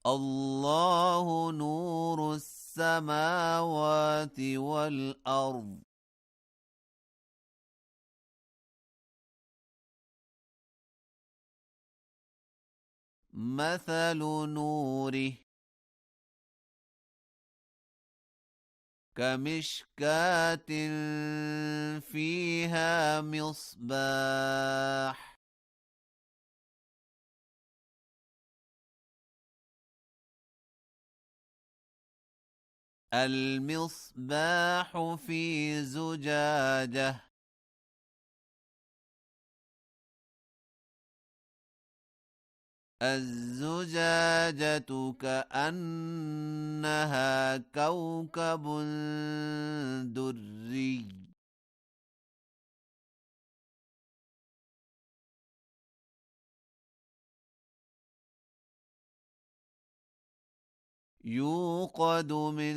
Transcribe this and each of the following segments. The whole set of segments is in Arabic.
الله نور السماوات والأرض مثل نوره كمشكاة فيها مصباح المصباح في زجاجة الزجاجة كأنها كوكب دري يوقد من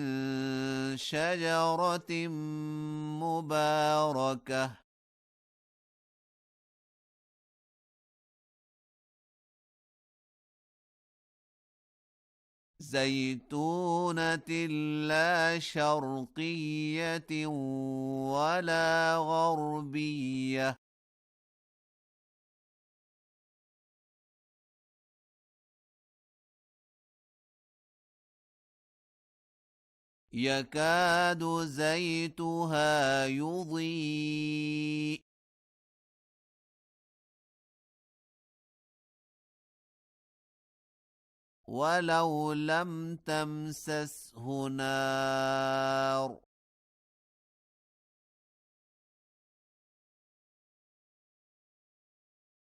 شجرة مباركة زيتونة لا شرقية ولا غربية يكاد زيتها يضيء ولو لم تمسسه نار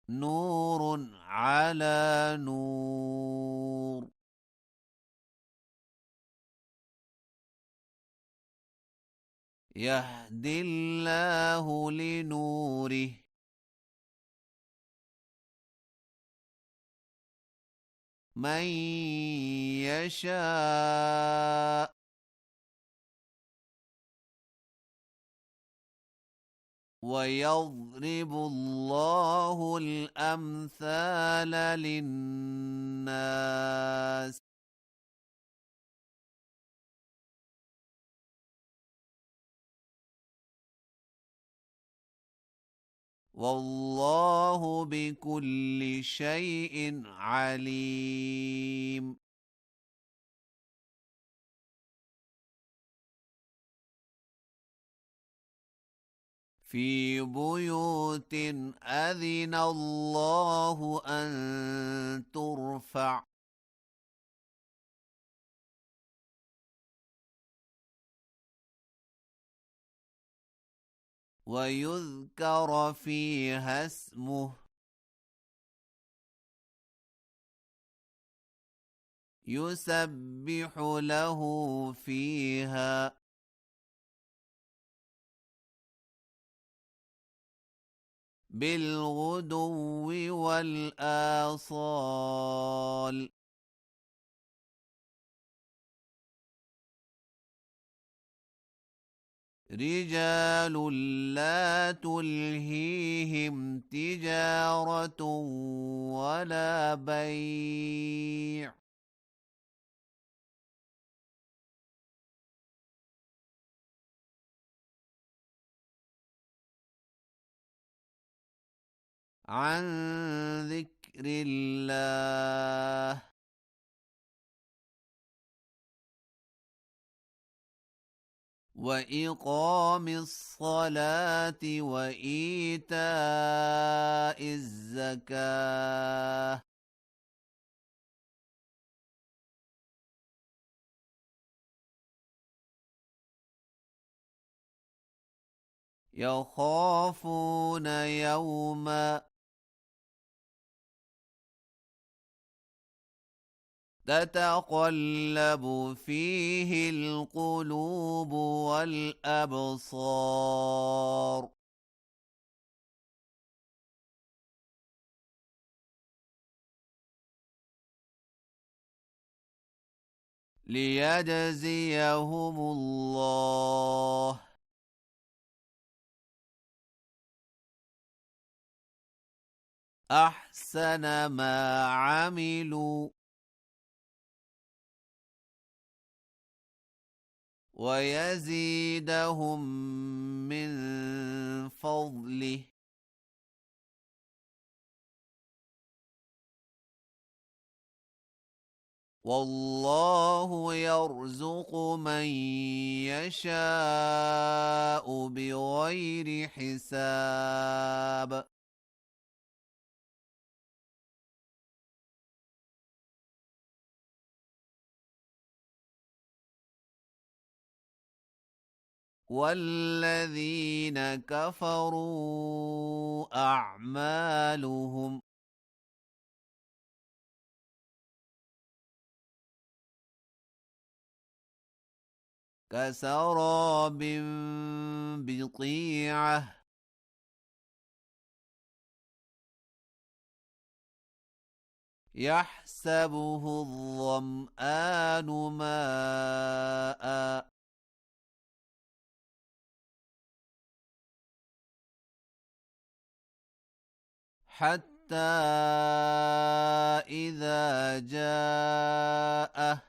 نور على نور يهدي الله لنوره من يشاء ويضرب الله الأمثال للناس والله بكل شيء عليم في بيوت أذن الله أن ترفع ويذكر فيها اسمه يسبح له فيها بالغدو والآصال رجال لا تلهيهم تجارة ولا بيع عن ذكر الله وإقام الصلاة وإيتاء الزكاة يخافون يوما تتقلب فيه القلوب والأبصار ليجزيهم الله أحسن ما عملوا ويزيدهم من فضله. والله يرزق من يشاء بغير حساب. والذين كفروا أعمالهم كسراب بقيعة يحسبه الظمآن ماء حتى إذا جاءه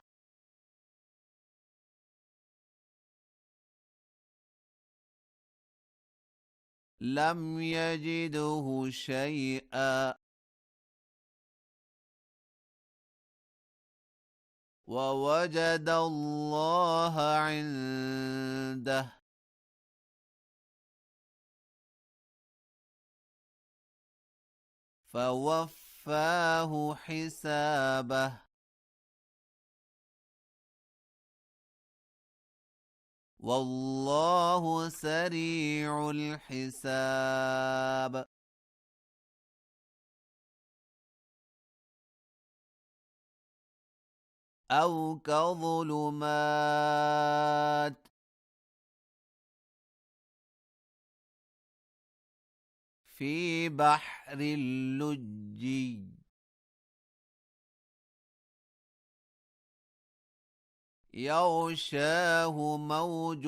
لم يجده شيئا ووجد الله عنده فوفاه حسابه والله سريع الحساب. أو كظلمات في بحر اللجي يغشاه موج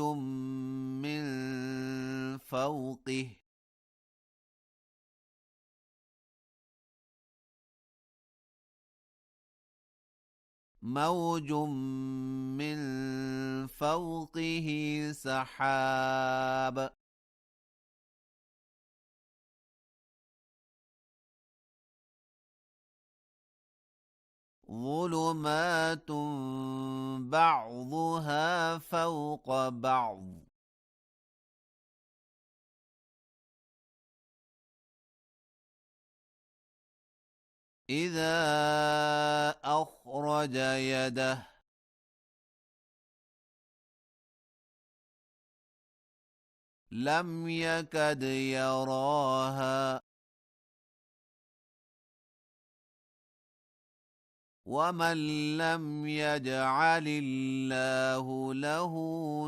من فوقه موج من فوقه سحاب ظلمات بعضها فوق بعض إذا أخرج يده لم يكد يراها ومن لم يجعل الله له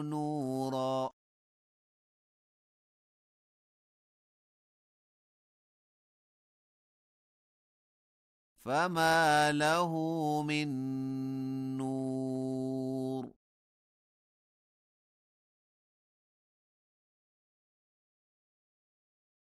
نورا فما له من